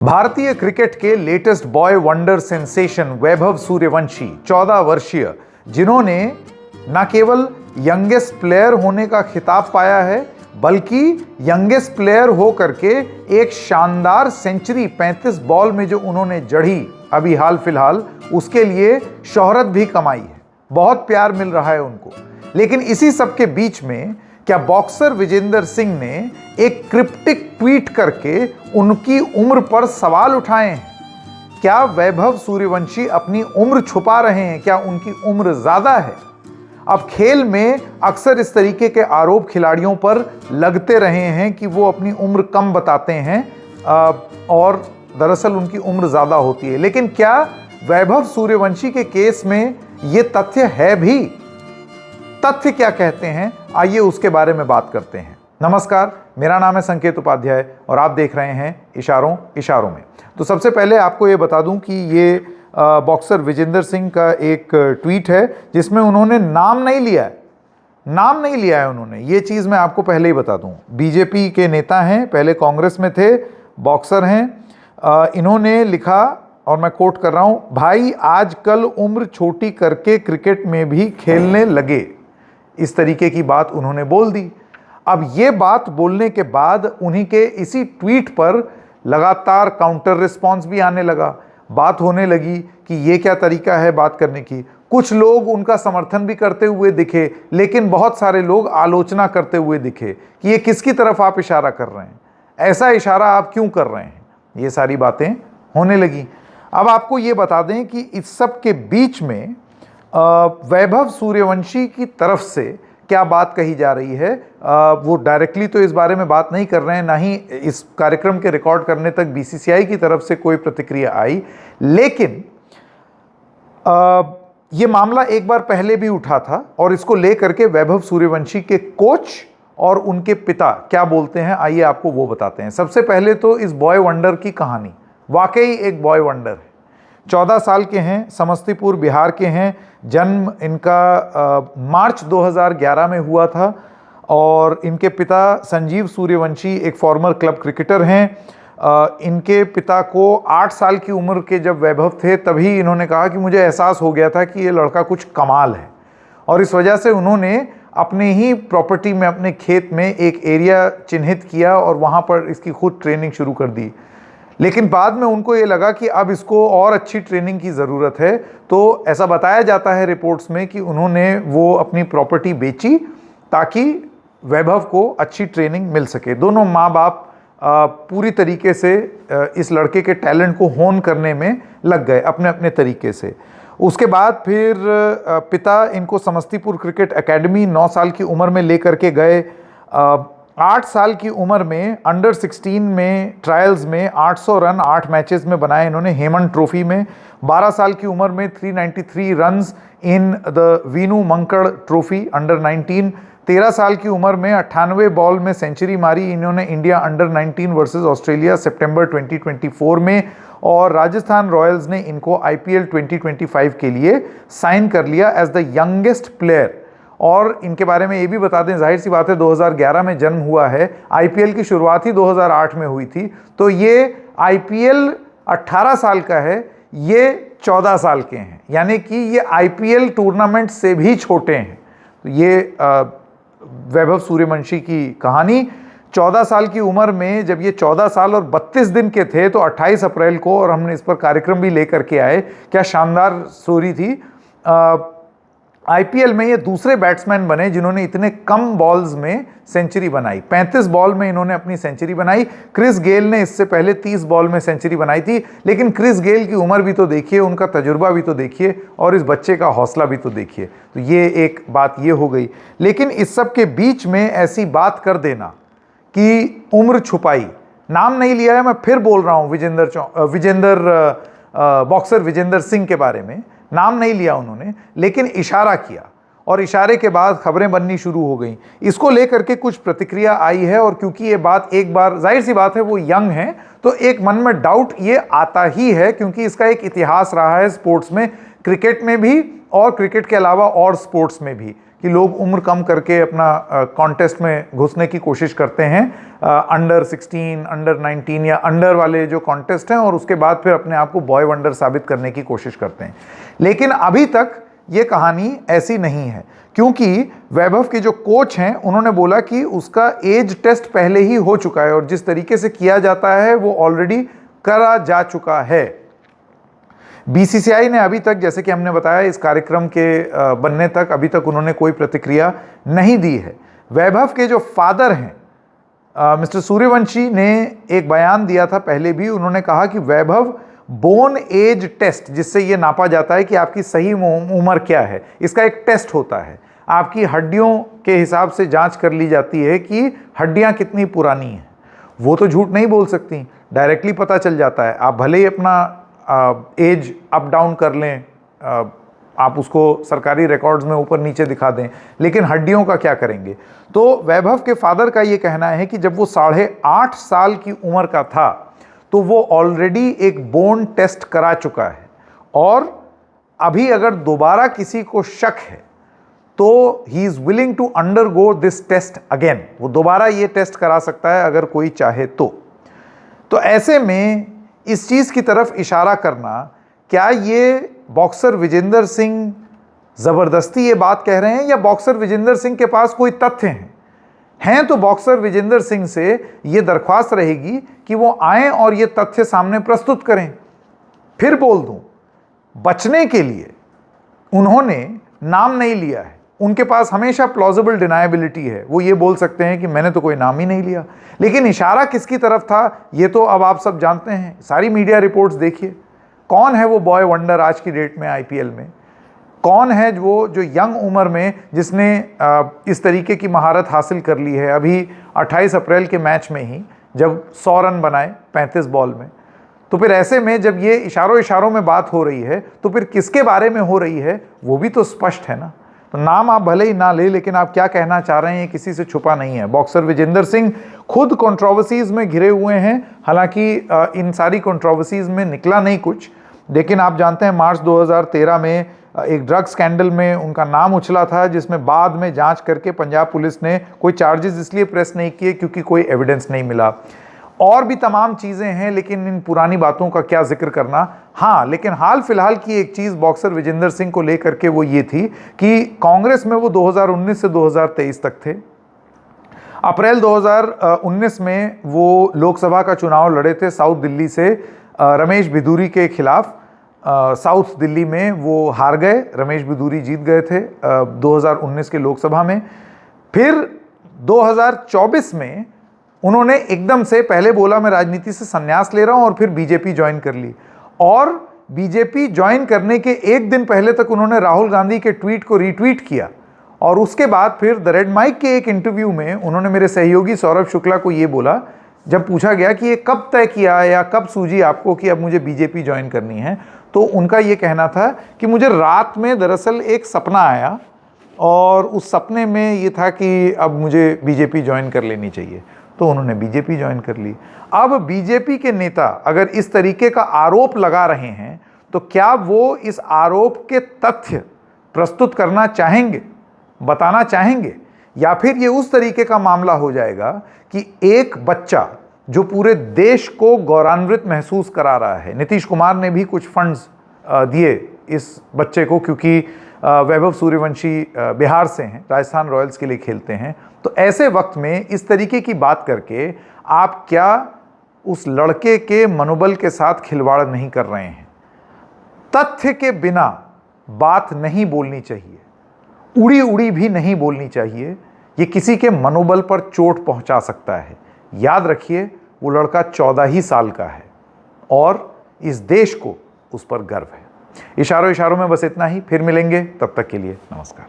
भारतीय क्रिकेट के latest boy wonder sensation Vaibhav Suryavanshi 14 वर्षीय, जिन्होंने न केवल यंगेस्ट प्लेयर होने का खिताब पाया है बल्कि यंगेस्ट प्लेयर हो करके एक शानदार सेंचुरी 35 बॉल में जो उन्होंने जड़ी अभी हाल फिलहाल, उसके लिए शोहरत भी कमाई है। बहुत प्यार मिल रहा है उनको। लेकिन इसी सब के बीच में क्या बॉक्सर विजेंदर सिंह ने एक क्रिप्टिक ट्वीट करके उनकी उम्र पर सवाल उठाए हैं? क्या वैभव सूर्यवंशी अपनी उम्र छुपा रहे हैं? क्या उनकी उम्र ज्यादा है? अब खेल में अक्सर इस तरीके के आरोप खिलाड़ियों पर लगते रहे हैं कि वो अपनी उम्र कम बताते हैं और दरअसल उनकी उम्र ज्यादा होती है। लेकिन क्या वैभव सूर्यवंशी के केस में ये तथ्य है भी? तथ्य क्या कहते हैं, आइए उसके बारे में बात करते हैं। नमस्कार, मेरा नाम है संकेत उपाध्याय और आप देख रहे हैं इशारों इशारों में। तो सबसे पहले आपको ये बता दूं कि ये बॉक्सर विजेंदर सिंह का एक ट्वीट है जिसमें उन्होंने नाम नहीं लिया है। उन्होंने ये चीज़ मैं आपको पहले ही बता दूं। बीजेपी के नेता हैं, पहले कांग्रेस में थे, बॉक्सर हैं। इन्होंने लिखा, और मैं कोट कर रहा हूं, भाई आजकल उम्र छोटी करके क्रिकेट में भी खेलने लगे। इस तरीके की बात उन्होंने बोल दी। अब ये बात बोलने के बाद उन्हीं के इसी ट्वीट पर लगातार काउंटर रिस्पॉन्स भी आने लगा। बात होने लगी कि ये क्या तरीका है बात करने की। कुछ लोग उनका समर्थन भी करते हुए दिखे, लेकिन बहुत सारे लोग आलोचना करते हुए दिखे कि ये किसकी तरफ आप इशारा कर रहे हैं, ऐसा इशारा आप क्यों कर रहे हैं। ये सारी बातें होने लगी। अब आपको ये बता दें कि इस सब के बीच में वैभव सूर्यवंशी की तरफ से क्या बात कही जा रही है, वो डायरेक्टली तो इस बारे में बात नहीं कर रहे हैं, ना ही इस कार्यक्रम के रिकॉर्ड करने तक बीसीसीआई की तरफ से कोई प्रतिक्रिया आई। लेकिन ये मामला एक बार पहले भी उठा था और इसको लेकर के वैभव सूर्यवंशी के कोच और उनके पिता क्या बोलते हैं, आइए आपको वो बताते हैं। सबसे पहले तो इस बॉय वंडर की कहानी वाकई एक बॉय वंडर है। 14 साल के हैं, समस्तीपुर बिहार के हैं। जन्म इनका मार्च 2011 में हुआ था और इनके पिता संजीव सूर्यवंशी एक फॉर्मर क्लब क्रिकेटर हैं। इनके पिता को 8 साल की उम्र के जब वैभव थे तभी इन्होंने कहा कि मुझे एहसास हो गया था कि ये लड़का कुछ कमाल है, और इस वजह से उन्होंने अपने ही प्रॉपर्टी में, अपने खेत में एक एरिया चिन्हित किया और वहाँ पर इसकी खुद ट्रेनिंग शुरू कर दी। लेकिन बाद में उनको ये लगा कि अब इसको और अच्छी ट्रेनिंग की ज़रूरत है, तो ऐसा बताया जाता है रिपोर्ट्स में कि उन्होंने वो अपनी प्रॉपर्टी बेची ताकि वैभव को अच्छी ट्रेनिंग मिल सके। दोनों माँ बाप पूरी तरीके से इस लड़के के टैलेंट को होन करने में लग गए अपने अपने तरीके से। उसके बाद फिर पिता इनको समस्तीपुर क्रिकेट एकेडमी 9 साल की उम्र में लेकर के गए। 8 साल की उम्र में अंडर 16 में ट्रायल्स में 800 रन 8 मैचेस में बनाए इन्होंने हेमंत ट्रॉफी में। 12 साल की उम्र में 393 runs in the Vinoo Mankad trophy under 19। 13 साल की उम्र में 98 बॉल में सेंचुरी मारी इन्होंने इंडिया अंडर 19 वर्सेस ऑस्ट्रेलिया सितंबर 2024 में, और राजस्थान रॉयल्स ने इनको IPL 2025 के लिए साइन कर लिया एज द यंगेस्ट प्लेयर। और इनके बारे में ये भी बता दें, जाहिर सी बात है 2011 में जन्म हुआ है, IPL की शुरुआत ही 2008 में हुई थी, तो ये IPL 18 साल का है, ये 14 साल के हैं, यानी कि ये IPL टूर्नामेंट से भी छोटे हैं। तो ये वैभव सूर्यवंशी की कहानी। 14 साल की उम्र में जब ये 14 साल और 32 दिन के थे तो 28 अप्रैल को, और हमने इस पर कार्यक्रम भी लेकर के आए, क्या शानदार स्टोरी थी। IPL में ये दूसरे बैट्समैन बने जिन्होंने इतने कम बॉल्स में सेंचुरी बनाई। 35 बॉल में इन्होंने अपनी सेंचुरी बनाई। क्रिस गेल ने इससे पहले 30 बॉल में सेंचुरी बनाई थी। लेकिन क्रिस गेल की उम्र भी तो देखिए, उनका तजुर्बा भी तो देखिए, और इस बच्चे का हौसला भी तो देखिए। तो ये एक बात ये हो गई। लेकिन इस सब के बीच में ऐसी बात कर देना कि उम्र छुपाई, नाम नहीं लिया है, मैं फिर बोल रहा हूँ बॉक्सर विजेंदर सिंह के बारे में नाम नहीं लिया उन्होंने, लेकिन इशारा किया, और इशारे के बाद खबरें बननी शुरू हो गई। इसको लेकर के कुछ प्रतिक्रिया आई है, और क्योंकि ये बात एक बार, जाहिर सी बात है वो यंग है, तो एक मन में डाउट ये आता ही है, क्योंकि इसका एक इतिहास रहा है स्पोर्ट्स में, क्रिकेट में भी और क्रिकेट के अलावा और स्पोर्ट्स में भी। कि लोग उम्र कम करके अपना कॉन्टेस्ट में घुसने की कोशिश करते हैं, अंडर 16, अंडर 19 या अंडर वाले जो कॉन्टेस्ट हैं, और उसके बाद फिर अपने आप को बॉय वंडर साबित करने की कोशिश करते हैं। लेकिन अभी तक ये कहानी ऐसी नहीं है, क्योंकि वैभव के जो कोच हैं उन्होंने बोला कि उसका एज टेस्ट पहले ही हो चुका है और जिस तरीके से किया जाता है वो ऑलरेडी करा जा चुका है। बीसीसीआई ने अभी तक, जैसे कि हमने बताया, इस कार्यक्रम के बनने तक अभी तक उन्होंने कोई प्रतिक्रिया नहीं दी है। वैभव के जो फादर हैं मिस्टर सूर्यवंशी ने एक बयान दिया था पहले भी। उन्होंने कहा कि वैभव बोन एज टेस्ट, जिससे ये नापा जाता है कि आपकी सही उम्र क्या है, इसका एक टेस्ट होता है। आपकी हड्डियों के हिसाब से जांच कर ली जाती है कि हड्डियां कितनी पुरानी हैं। वो तो झूठ नहीं बोल सकती, डायरेक्टली पता चल जाता है। आप भले ही अपना एज अप डाउन कर लें, आप उसको सरकारी रिकॉर्ड्स में ऊपर नीचे दिखा दें, लेकिन हड्डियों का क्या करेंगे। तो वैभव के फादर का ये कहना है कि जब वो 8.5 साल की उम्र का था तो वो ऑलरेडी एक बोन टेस्ट करा चुका है, और अभी अगर दोबारा किसी को शक है तो he is willing to undergo this test again. वो दोबारा ये टेस्ट करा सकता है अगर कोई चाहे तो ऐसे में इस चीज की तरफ इशारा करना, क्या ये बॉक्सर विजेंदर सिंह जबरदस्ती ये बात कह रहे हैं या बॉक्सर विजेंदर सिंह के पास कोई तथ्य हैं तो बॉक्सर विजेंदर सिंह से ये दरख्वास्त रहेगी कि वो आएं और ये तथ्य सामने प्रस्तुत करें। फिर बोल दूं, बचने के लिए उन्होंने नाम नहीं लिया है। उनके पास हमेशा प्लॉजिबल डिनायबिलिटी है, वो ये बोल सकते हैं कि मैंने तो कोई नाम ही नहीं लिया। लेकिन इशारा किसकी तरफ था ये तो अब आप सब जानते हैं, सारी मीडिया रिपोर्ट्स देखिए। कौन है वो बॉय वंडर आज की डेट में आईपीएल में? कौन है वो जो यंग उम्र में जिसने इस तरीके की महारत हासिल कर ली है? अभी 28 अप्रैल के मैच में ही जब 100 रन बनाए 35 बॉल में, तो फिर ऐसे में जब ये इशारों में बात हो रही है तो फिर किसके बारे में हो रही है वो भी तो स्पष्ट है ना। तो नाम आप भले ही ना ले, लेकिन आप क्या कहना चाह रहे हैं किसी से छुपा नहीं है। बॉक्सर विजेंदर सिंह खुद कंट्रोवर्सीज में घिरे हुए हैं, हालांकि इन सारी कंट्रोवर्सीज में निकला नहीं कुछ, लेकिन आप जानते हैं मार्च 2013 में एक ड्रग स्कैंडल में उनका नाम उछला था, जिसमें बाद में जांच करके पंजाब पुलिस ने कोई चार्जेस इसलिए प्रेस नहीं किए क्योंकि कोई एविडेंस नहीं मिला। और भी तमाम चीज़ें हैं, लेकिन इन पुरानी बातों का क्या जिक्र करना। हाँ, लेकिन हाल फिलहाल की एक चीज़ बॉक्सर विजेंदर सिंह को लेकर के वो ये थी कि कांग्रेस में वो 2019 से 2023 तक थे। अप्रैल 2019 में वो लोकसभा का चुनाव लड़े थे साउथ दिल्ली से रमेश भिदूरी के खिलाफ। साउथ दिल्ली में वो हार गए, रमेश भिदूरी जीत गए थे 2019 के लोकसभा में। फिर 2024 में उन्होंने एकदम से पहले बोला मैं राजनीति से संन्यास ले रहा हूं, और फिर बीजेपी ज्वाइन कर ली। और बीजेपी ज्वाइन करने के एक दिन पहले तक उन्होंने राहुल गांधी के ट्वीट को रीट्वीट किया, और उसके बाद फिर द रेड माइक के एक इंटरव्यू में उन्होंने मेरे सहयोगी सौरभ शुक्ला को ये बोला, जब पूछा गया कि ये कब तय किया या कब सूझी आपको कि अब मुझे बीजेपी ज्वाइन करनी है, तो उनका ये कहना था कि मुझे रात में दरअसल एक सपना आया और उस सपने में ये था कि अब मुझे बीजेपी ज्वाइन कर लेनी चाहिए, तो उन्होंने बीजेपी ज्वाइन कर ली। अब बीजेपी के नेता अगर इस तरीके का आरोप लगा रहे हैं तो क्या वो इस आरोप के तथ्य प्रस्तुत करना चाहेंगे, बताना चाहेंगे, या फिर ये उस तरीके का मामला हो जाएगा कि एक बच्चा जो पूरे देश को गौरवान्वित महसूस करा रहा है। नीतीश कुमार ने भी कुछ फंड्स दिए इस बच्चे को, क्योंकि वैभव सूर्यवंशी बिहार से हैं, राजस्थान रॉयल्स के लिए खेलते हैं। तो ऐसे वक्त में इस तरीके की बात करके आप क्या उस लड़के के मनोबल के साथ खिलवाड़ नहीं कर रहे हैं? तथ्य के बिना बात नहीं बोलनी चाहिए, उड़ी उड़ी भी नहीं बोलनी चाहिए। ये किसी के मनोबल पर चोट पहुंचा सकता है। याद रखिए, वो लड़का 14 ही साल का है और इस देश को उस पर गर्व है। इशारों में बस इतना ही, फिर मिलेंगे, तब तक के लिए नमस्कार।